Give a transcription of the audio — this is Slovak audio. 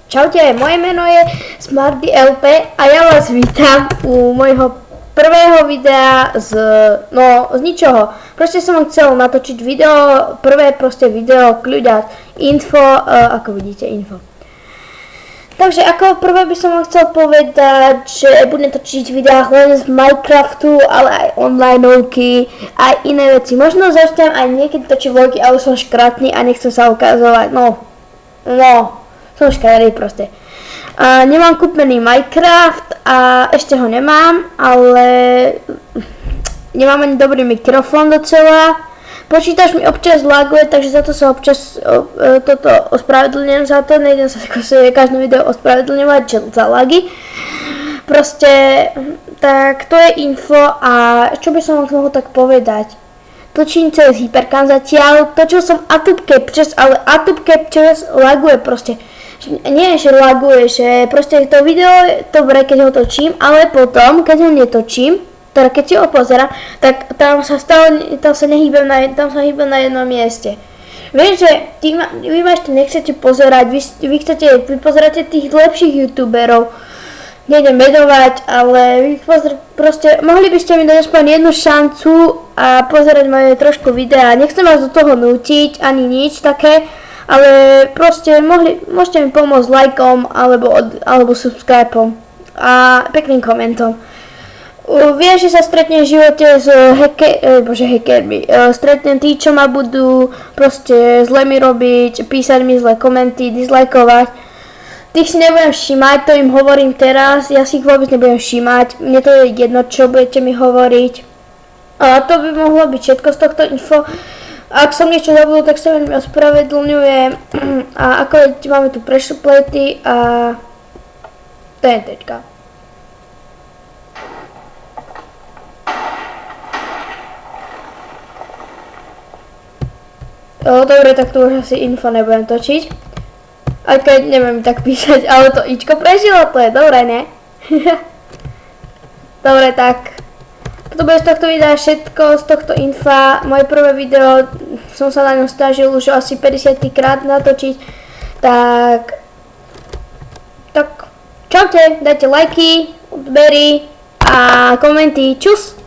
Čaute, moje meno je SmartyLP a ja vás vítam u mojho prvého videa z ničoho. Proste som vám chcel natočiť video, prvé proste video, kľuďať, info, ako vidíte, info. Takže ako prvé by som vám chcel povedať, že budem točiť videá len z Minecraftu, ale aj onlineovky, aj iné veci. Možno začnem aj niekedy točiť vlogy, ale som škratný a nechcem sa ukazovať, som škarý proste. Nemám kúpený Minecraft a ešte ho nemám, ale nemám ani dobrý mikrofón docela. Počítač mi občas laguje, takže za to sa občas toto ospravedlňujem za to, nejdem sa každé video ospravedlňovať, že za lagy. Proste, tak to je info a čo by som vám mohol tak povedať. Točím cez Hypercam zatiaľ, točil som Atube Captures, ale Atube Captures laguje proste. Nie, že laguje, že proste to video je dobré, keď ho točím, ale potom, keď ho netočím, teda keď si ho pozerám, tak tam sa hýbem na jednom mieste. Vieš, že vy ma ešte nechcete pozerať, vy pozeráte tých lepších youtuberov, nejdem medovať, ale vy proste, mohli by ste mi dať aspoň jednu šancu a pozerať moje trošku videa. Nechcem vás do toho nútiť, ani nič také, ale proste môžete mi pomôcť lajkom alebo subscribeom a pekným komentom. Vieš, že sa stretnem v živote s hackermi. Stretnem tí, čo ma budú proste zle mi robiť, písať mi zlé komenty, dislajkovať. Tých si nebudem všímať, to im hovorím teraz, ja si ich vôbec nebudem všímať, mne to je jedno, čo budete mi hovoriť. A to by mohlo byť všetko z tohto info. Ak som niečo zabudol, tak sa veľmi ospravedlňujem. A ako máme tu prešuplety a TNTčka. Dobre, tak tu už asi info nebudem točiť. Aj keď neviem tak písať, ale to ičko prežilo, to je dobré, ne? Dobre, tak to bude z tohto videa všetko, z tohto infa. Moje prvé video, som sa na ňom snažil už asi 50 krát natočiť. Tak čaute, dajte lajky, odbery a komenty. Čus!